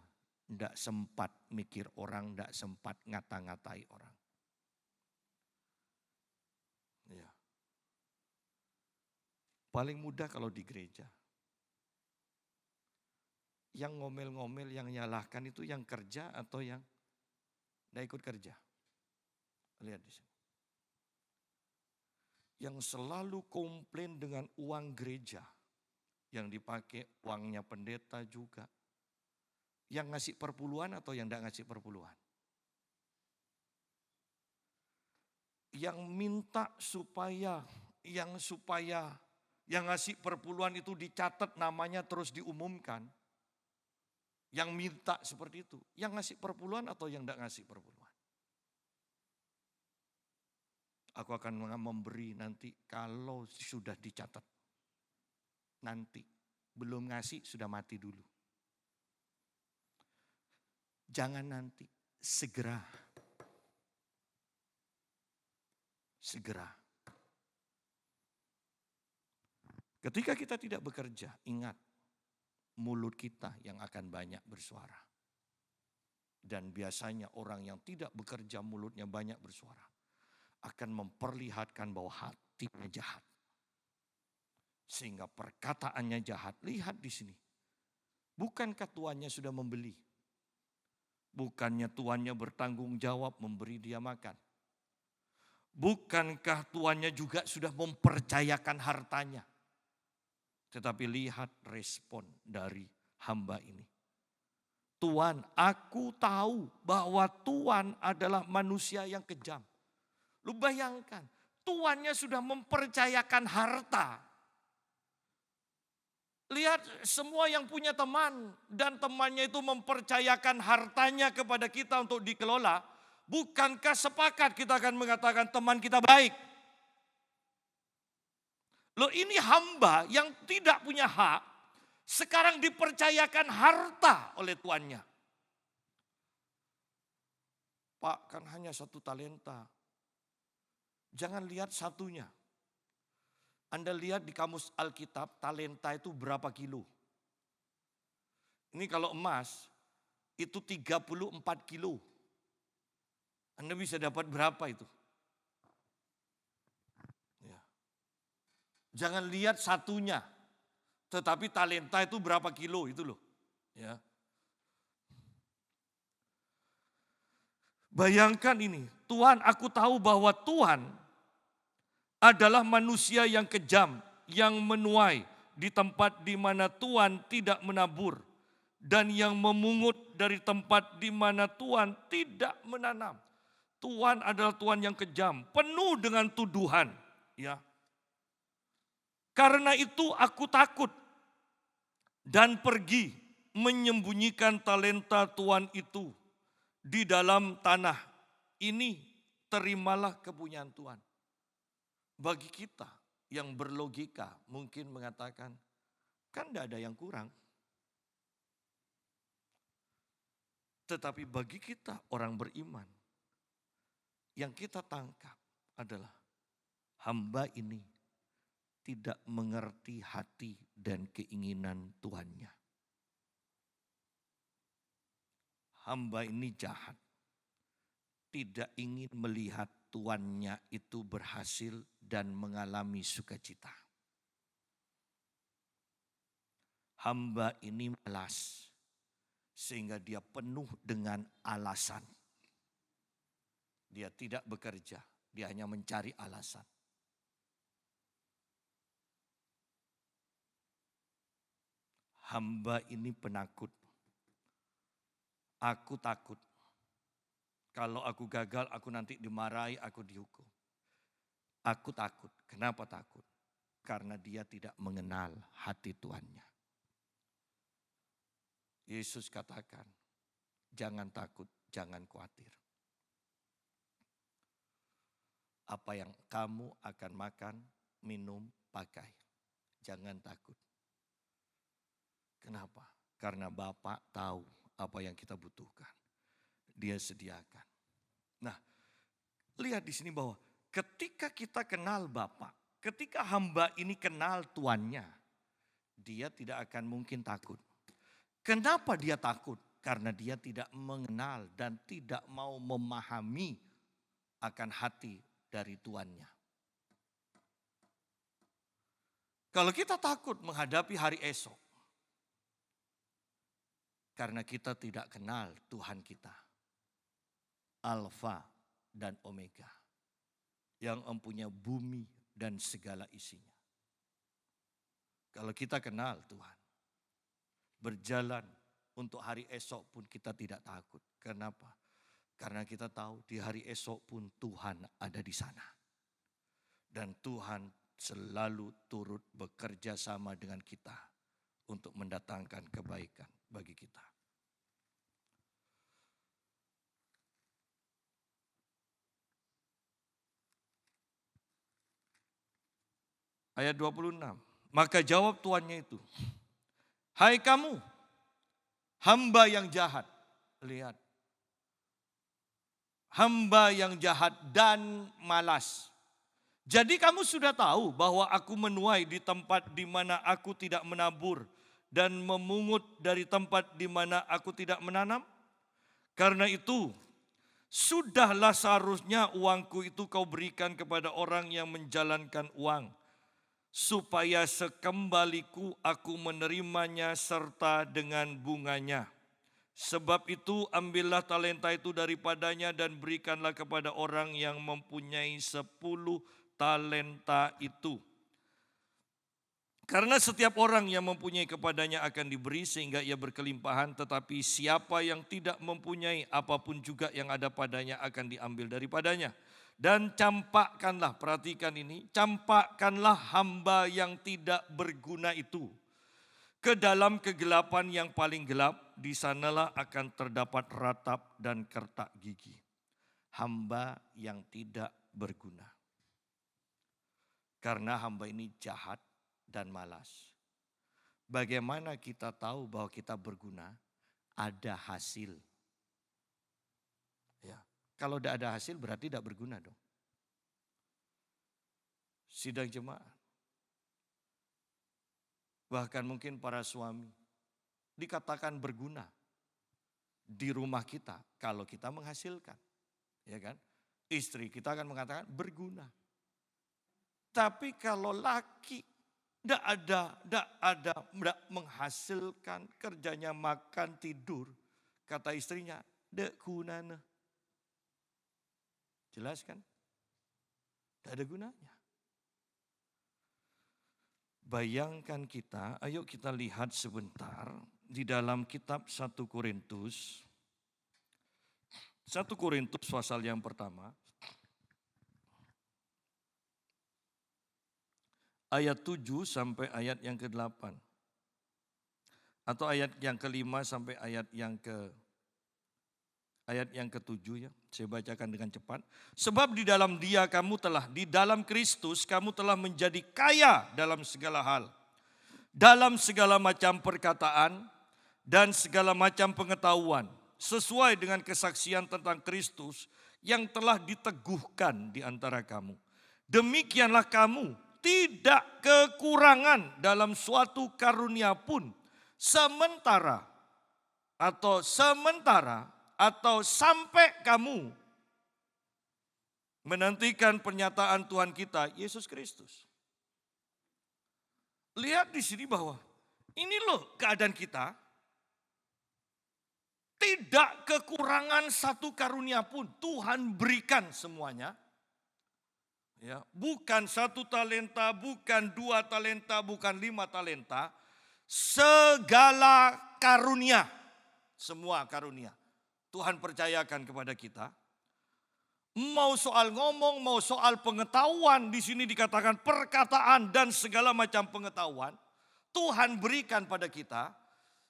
Tidak sempat mikir orang, tidak sempat ngata-ngatai orang. Ya. Paling mudah kalau di gereja. Yang ngomel-ngomel, yang nyalahkan itu yang kerja atau yang tidak ikut kerja. Lihat di sini. Yang selalu komplain dengan uang gereja. Yang dipakai uangnya pendeta juga. Yang ngasih perpuluhan atau yang tidak ngasih perpuluhan. Yang minta supaya yang ngasih perpuluhan itu dicatat namanya terus diumumkan. Yang minta seperti itu. Yang ngasih perpuluhan atau yang tidak ngasih perpuluhan. Aku akan memberi nanti kalau sudah dicatat. Nanti. Belum ngasih sudah mati dulu. Jangan nanti. Segera. Segera. Ketika kita tidak bekerja, ingat. Mulut kita yang akan banyak bersuara. Dan biasanya orang yang tidak bekerja mulutnya banyak bersuara. Akan memperlihatkan bahwa hatinya jahat. Sehingga perkataannya jahat. Lihat di sini. Bukankah tuannya sudah membeli? Bukannya tuannya bertanggung jawab memberi dia makan? Bukankah tuannya juga sudah mempercayakan hartanya? Tetapi lihat respon dari hamba ini. Tuan, aku tahu bahwa Tuan adalah manusia yang kejam. Lu bayangkan, tuannya sudah mempercayakan harta. Lihat semua yang punya teman dan temannya itu mempercayakan hartanya kepada kita untuk dikelola. Bukankah sepakat kita akan mengatakan teman kita baik? Loh ini hamba yang tidak punya hak, sekarang dipercayakan harta oleh tuannya. Pak, kan hanya 1 talenta. Jangan lihat satunya. Anda lihat di kamus Alkitab, talenta itu berapa kilo? Ini kalau emas, itu 34 kilo. Anda bisa dapat berapa itu? Ya. Jangan lihat satunya, tetapi talenta itu berapa kilo itu loh. Ya. Bayangkan ini, Tuhan, aku tahu bahwa Tuhan adalah manusia yang kejam, yang menuai di tempat di mana Tuhan tidak menabur, dan yang memungut dari tempat di mana Tuhan tidak menanam. Tuhan adalah Tuhan yang kejam, penuh dengan tuduhan. Ya. Karena itu aku takut dan pergi menyembunyikan talenta Tuhan itu di dalam tanah. Ini terimalah kepunyaan Tuhan. Bagi kita yang berlogika mungkin mengatakan, kan tidak ada yang kurang. Tetapi bagi kita orang beriman, yang kita tangkap adalah hamba ini tidak mengerti hati dan keinginan Tuhannya. Hamba ini jahat, tidak ingin melihat tuannya itu berhasil dan mengalami sukacita. Hamba ini malas, sehingga dia penuh dengan alasan. Dia tidak bekerja, dia hanya mencari alasan. Hamba ini penakut. Aku takut. Kalau aku gagal, aku nanti dimarahi, aku dihukum. Aku takut. Kenapa takut? Karena dia tidak mengenal hati Tuhannya. Yesus katakan, jangan takut, jangan khawatir. Apa yang kamu akan makan, minum, pakai. Jangan takut. Kenapa? Karena Bapa tahu apa yang kita butuhkan. Dia sediakan. Nah, lihat di sini bahwa ketika kita kenal Bapa, ketika hamba ini kenal tuannya, dia tidak akan mungkin takut. Kenapa dia takut? Karena dia tidak mengenal dan tidak mau memahami akan hati dari tuannya. Kalau kita takut menghadapi hari esok, karena kita tidak kenal Tuhan kita, Alfa dan Omega, yang mempunyai bumi dan segala isinya. Kalau kita kenal Tuhan, berjalan untuk hari esok pun kita tidak takut. Kenapa? Karena kita tahu di hari esok pun Tuhan ada di sana. Dan Tuhan selalu turut bekerja sama dengan kita untuk mendatangkan kebaikan bagi kita. Ayat 26. Maka jawab tuannya itu, hai kamu, hamba yang jahat. Lihat. Hamba yang jahat dan malas. Jadi kamu sudah tahu bahwa aku menuai di tempat di mana aku tidak menabur dan memungut dari tempat di mana aku tidak menanam? Karena itu, sudahlah seharusnya uangku itu kau berikan kepada orang yang menjalankan uang, supaya sekembaliku aku menerimanya serta dengan bunganya. Sebab itu ambillah talenta itu daripadanya dan berikanlah kepada orang yang mempunyai 10 talenta itu. Karena setiap orang yang mempunyai kepadanya akan diberi sehingga ia berkelimpahan, tetapi siapa yang tidak mempunyai apapun juga yang ada padanya akan diambil daripadanya. Dan campakkanlah, perhatikan ini, campakkanlah hamba yang tidak berguna itu ke dalam kegelapan yang paling gelap, di sanalah akan terdapat ratap dan kertak gigi. Hamba yang tidak berguna. Karena hamba ini jahat dan malas. Bagaimana kita tahu bahwa kita berguna? Ada hasil. Ya, kalau tidak ada hasil berarti tidak berguna dong. Sidang jemaat. Bahkan mungkin para suami dikatakan berguna di rumah kita kalau kita menghasilkan, ya kan? Istri kita akan mengatakan berguna. Tapi kalau laki tidak menghasilkan, kerjanya makan tidur, kata istrinya, "Dek gunanya." Jelas kan? Tidak ada gunanya. Bayangkan kita, ayo kita lihat sebentar di dalam kitab 1 Korintus. 1 Korintus pasal yang pertama. Ayat 7 sampai ayat yang ke-8. Atau ayat yang ke-5 sampai ayat yang ke-7 ya. Saya bacakan dengan cepat. Sebab di dalam Dia kamu telah, di dalam Kristus kamu telah menjadi kaya dalam segala hal. Dalam segala macam perkataan dan segala macam pengetahuan. Sesuai dengan kesaksian tentang Kristus yang telah diteguhkan di antara kamu. Demikianlah kamu tidak kekurangan dalam suatu karunia pun. Sementara atau sampai kamu menantikan pernyataan Tuhan kita Yesus Kristus. Lihat di sini bahwa ini loh keadaan kita. Tidak kekurangan satu karunia pun. Tuhan berikan semuanya. Ya, bukan 1 talenta, bukan 2 talenta, bukan 5 talenta. Segala karunia. Semua karunia. Tuhan percayakan kepada kita. Mau soal ngomong, mau soal pengetahuan, di sini dikatakan perkataan dan segala macam pengetahuan, Tuhan berikan pada kita,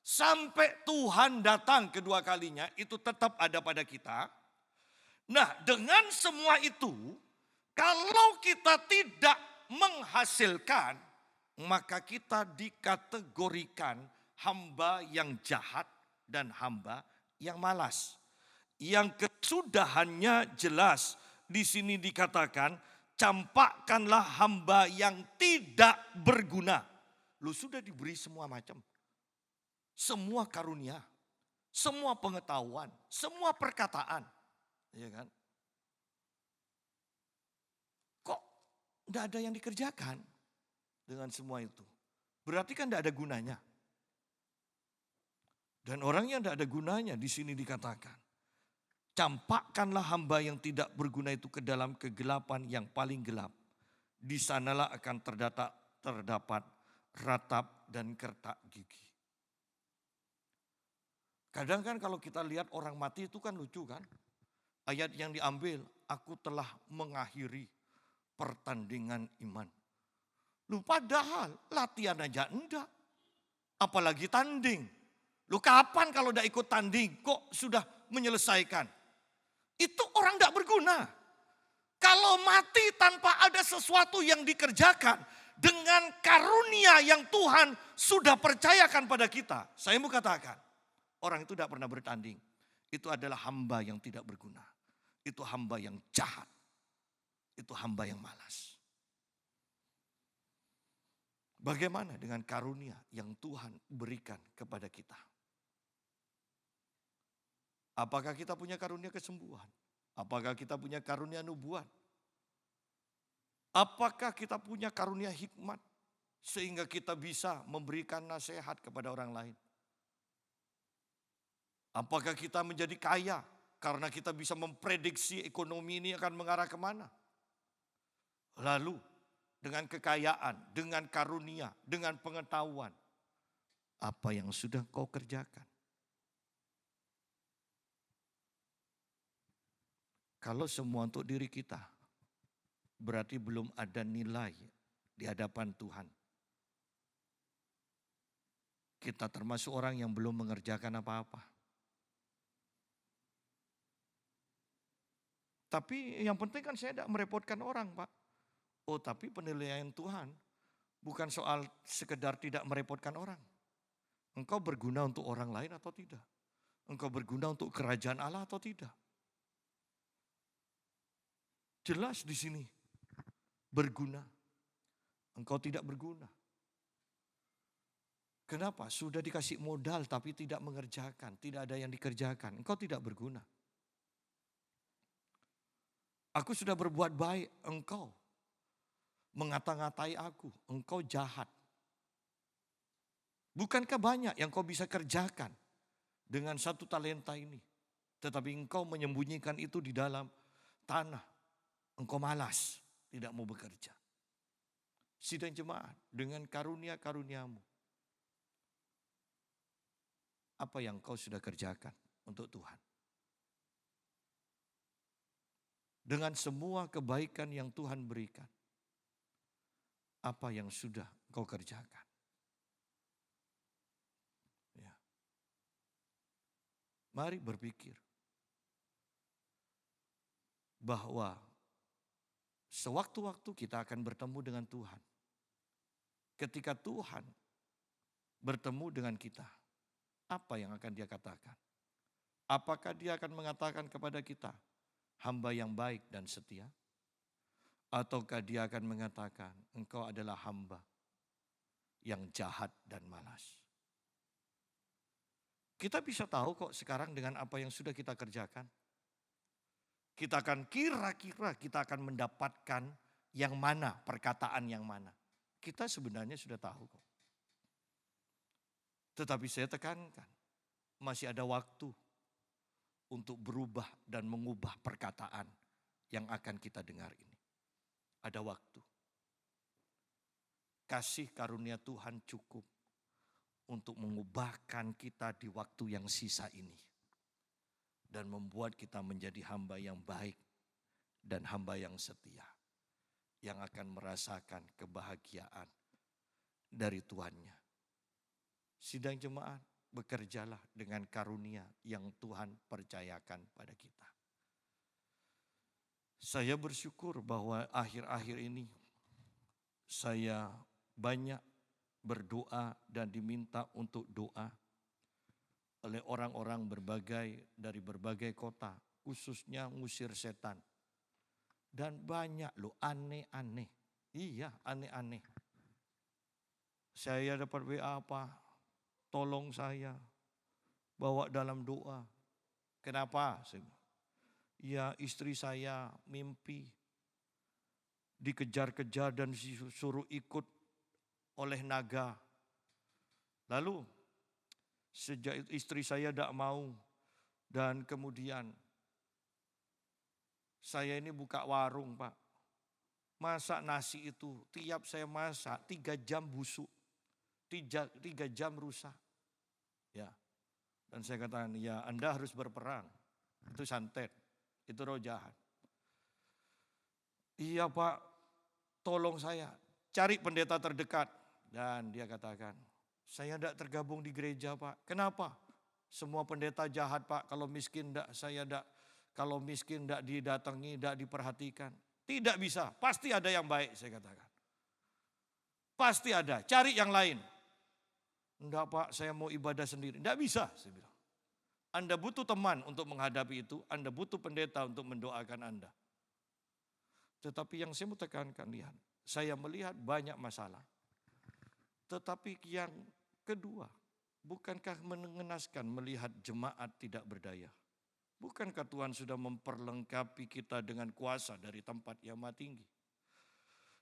sampai Tuhan datang kedua kalinya, itu tetap ada pada kita. Nah, dengan semua itu, kalau kita tidak menghasilkan, maka kita dikategorikan hamba yang jahat dan hamba yang malas. Yang kesudahannya jelas di sini dikatakan, campakkanlah hamba yang tidak berguna. Lu sudah diberi semua macam, semua karunia, semua pengetahuan, semua perkataan. Ya kan? Kok tidak ada yang dikerjakan dengan semua itu? Berarti kan tidak ada gunanya. Dan orang yang tidak ada gunanya di sini dikatakan, campakkanlah hamba yang tidak berguna itu ke dalam kegelapan yang paling gelap. Di sanalah akan terdapat ratap dan kertak gigi. Kadang kan kalau kita lihat orang mati itu kan lucu kan. Ayat yang diambil, aku telah mengakhiri pertandingan iman. Lu padahal latihan aja enggak. Apalagi tanding. Lu kapan kalau udah ikut tanding kok sudah menyelesaikan? Itu orang tidak berguna. Kalau mati tanpa ada sesuatu yang dikerjakan dengan karunia yang Tuhan sudah percayakan pada kita. Saya mau katakan, orang itu tidak pernah bertanding. Itu adalah hamba yang tidak berguna. Itu hamba yang jahat. Itu hamba yang malas. Bagaimana dengan karunia yang Tuhan berikan kepada kita? Apakah kita punya karunia kesembuhan? Apakah kita punya karunia nubuat? Apakah kita punya karunia hikmat sehingga kita bisa memberikan nasihat kepada orang lain? Apakah kita menjadi kaya karena kita bisa memprediksi ekonomi ini akan mengarah kemana? Lalu dengan kekayaan, dengan karunia, dengan pengetahuan, apa yang sudah kau kerjakan? Kalau semua untuk diri kita, berarti belum ada nilai di hadapan Tuhan. Kita termasuk orang yang belum mengerjakan apa-apa. Tapi yang penting kan saya tidak merepotkan orang, Pak. Oh, tapi penilaian Tuhan bukan soal sekedar tidak merepotkan orang. Engkau berguna untuk orang lain atau tidak? Engkau berguna untuk kerajaan Allah atau tidak? Jelas di sini, berguna. Engkau tidak berguna. Kenapa? Sudah dikasih modal tapi tidak mengerjakan, tidak ada yang dikerjakan. Engkau tidak berguna. Aku sudah berbuat baik, engkau mengata-ngatai aku, engkau jahat. Bukankah banyak yang kau bisa kerjakan dengan satu talenta ini? Tetapi engkau menyembunyikan itu di dalam tanah. Engkau malas, tidak mau bekerja. Sidang jemaat, dengan karunia-karuniamu, apa yang kau sudah kerjakan untuk Tuhan? Dengan semua kebaikan yang Tuhan berikan, apa yang sudah kau kerjakan? Ya. Mari berpikir bahwa sewaktu-waktu kita akan bertemu dengan Tuhan. Ketika Tuhan bertemu dengan kita, apa yang akan dia katakan? Apakah dia akan mengatakan kepada kita, hamba yang baik dan setia? Ataukah dia akan mengatakan, engkau adalah hamba yang jahat dan malas? Kita bisa tahu kok sekarang dengan apa yang sudah kita kerjakan. Kita akan kira-kira kita akan mendapatkan yang mana, perkataan yang mana. Kita sebenarnya sudah tahu kok. Tetapi saya tekankan, masih ada waktu untuk berubah dan mengubah perkataan yang akan kita dengar ini. Ada waktu. Kasih karunia Tuhan cukup untuk mengubahkan kita di waktu yang sisa ini. Dan membuat kita menjadi hamba yang baik dan hamba yang setia. Yang akan merasakan kebahagiaan dari Tuhannya. Sidang jemaat, bekerjalah dengan karunia yang Tuhan percayakan pada kita. Saya bersyukur bahwa akhir-akhir ini saya banyak berdoa dan diminta untuk doa oleh orang-orang dari berbagai kota, khususnya ngusir setan. Dan banyak loh aneh-aneh. Iya, aneh-aneh. Saya dapat WA apa? Tolong saya. bawa dalam doa. Kenapa? Ya istri saya mimpi dikejar-kejar dan disuruh ikut oleh naga. Lalu sejak itu istri saya tidak mau dan kemudian saya ini buka warung Pak. Masak nasi itu tiap saya masak 3 jam busuk, 3 jam rusak. Ya. Dan saya katakan ya Anda harus berperang. Itu santet, itu roh jahat. Iya Pak, tolong saya cari pendeta terdekat. Dan dia katakan, saya tidak tergabung di gereja Pak. Kenapa? Semua pendeta jahat Pak, kalau miskin tidak didatangi, tidak diperhatikan. Tidak bisa, pasti ada yang baik saya katakan. Pasti ada, cari yang lain. Enggak Pak, saya mau ibadah sendiri. Tidak bisa, saya bilang. Anda butuh teman untuk menghadapi itu, Anda butuh pendeta untuk mendoakan Anda. Tetapi yang saya mau tekankan, lihat, saya melihat banyak masalah. Tetapi yang kedua, bukankah mengenaskan melihat jemaat tidak berdaya? Bukankah Tuhan sudah memperlengkapi kita dengan kuasa dari tempat yang maha tinggi?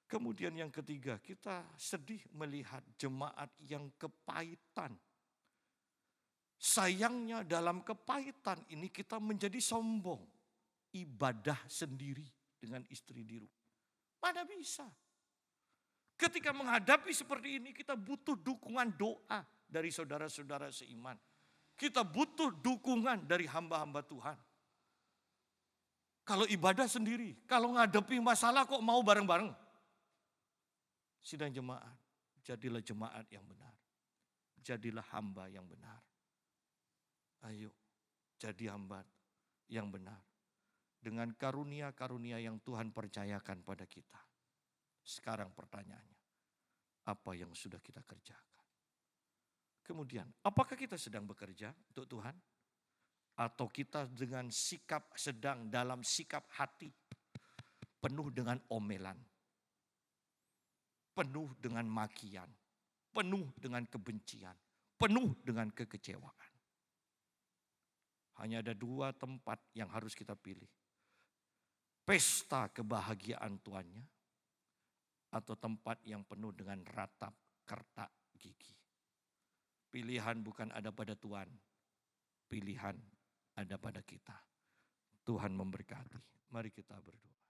Kemudian yang ketiga, kita sedih melihat jemaat yang kepahitan. Sayangnya dalam kepahitan ini kita menjadi sombong. Ibadah sendiri dengan istri di rumah. Mana bisa? Ketika menghadapi seperti ini kita butuh dukungan doa dari saudara-saudara seiman. Kita butuh dukungan dari hamba-hamba Tuhan. Kalau ibadah sendiri, kalau menghadapi masalah kok mau bareng-bareng. Sidang jemaat, jadilah jemaat yang benar. Jadilah hamba yang benar. Ayo, jadi hamba yang benar. Dengan karunia-karunia yang Tuhan percayakan pada kita. Sekarang pertanyaannya, apa yang sudah kita kerjakan? Kemudian, apakah kita sedang bekerja untuk Tuhan? Atau kita dengan sedang dalam sikap hati, penuh dengan omelan, penuh dengan makian, penuh dengan kebencian, penuh dengan kekecewaan. Hanya ada 2 tempat yang harus kita pilih. Pesta kebahagiaan tuannya atau tempat yang penuh dengan ratap, kertak, gigi. Pilihan bukan ada pada Tuhan, pilihan ada pada kita. Tuhan memberkati. Mari kita berdoa.